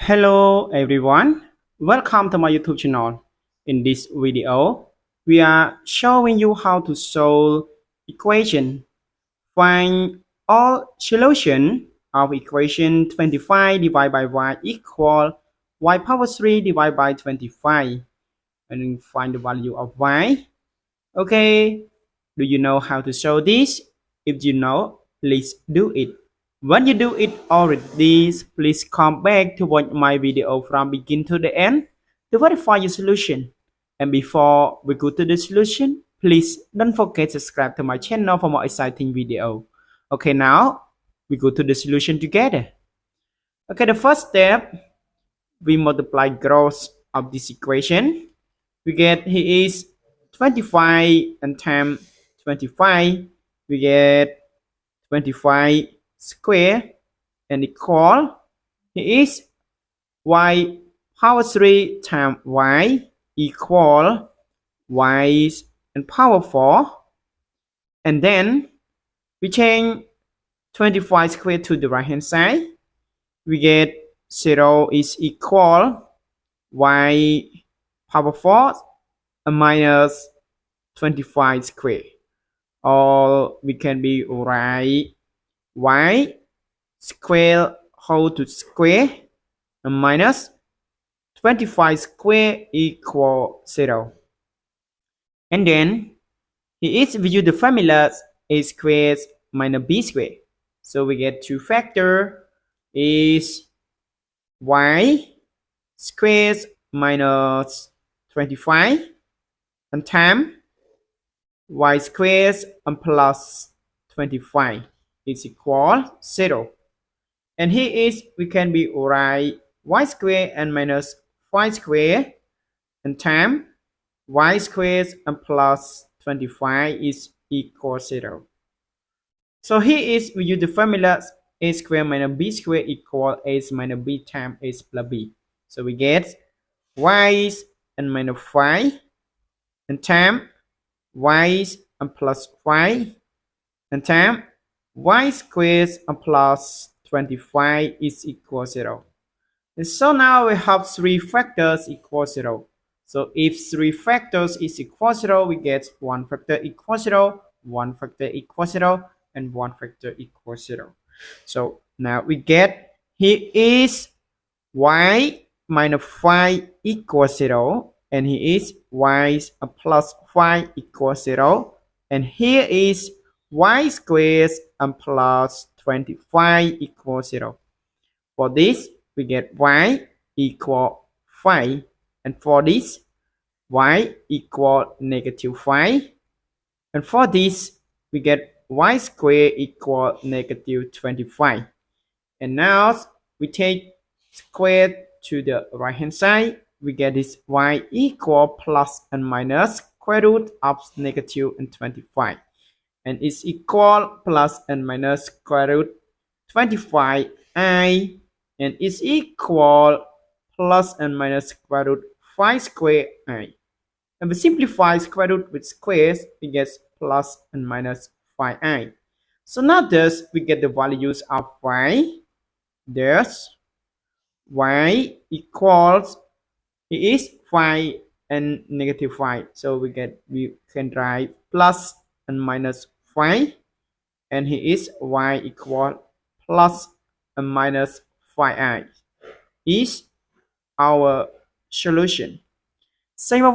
Hello everyone, welcome to my YouTube channel. In this video, we are showing you how to solve equation. Find all solution of equation 25 divided by y equal y power 3 divided by 25 and find the value of y. Okay, do you know how to solve this? If you know, please do it. When you do it already, please come back to watch my video from begin to the end to verify your solution. And before we go to the solution, please don't forget to subscribe to my channel for more exciting video. Okay, now we go to the solution together. Okay, the first step, we multiply gross of this equation. We get here is 25 and times 25. We get 25 square and equal here is y power 3 times y equal y and power 4, and then we change 25 square to the right hand side. We get 0 is equal y power 4 and minus 25 square, or we can be write y square whole to square and minus 25 square equal 0. And then here is we use the formula a squared minus b squared. So we get two factor is y squared minus 25 and times y squared and plus 25 is equal 0. And here is we can be write y squared and minus 5 squared and times y squared and plus 25 is equal 0. So here is we use the formula a squared minus b squared equal a minus b times a plus b. So we get y and minus 5 and times y and plus 5 and times y squared and plus 25 is equal 0. And so now we have three factors equal 0. So if three factors is equal 0, we get one factor equal 0, one factor equal 0, and one factor equal 0. So now we get here is y minus 5 equals 0, and here is y plus 5 equals 0, and here is y squared and plus 25 equals 0. For this, we get y equal 5, and for this, y equal negative 5, and for this, we get y squared equal negative 25. And now we take square to the right hand side. We get this y equal plus and minus square root of negative and 25. And it's equal plus and minus square root 25i, and it's equal plus and minus square root 5 square I. And we simplify square root with squares, we get plus and minus 5i. So now thus we get the values of y. Thus y equals, it is 5 and negative 5. So we can write plus and minus 5, and here is y equal plus and minus 5i is our solution. Same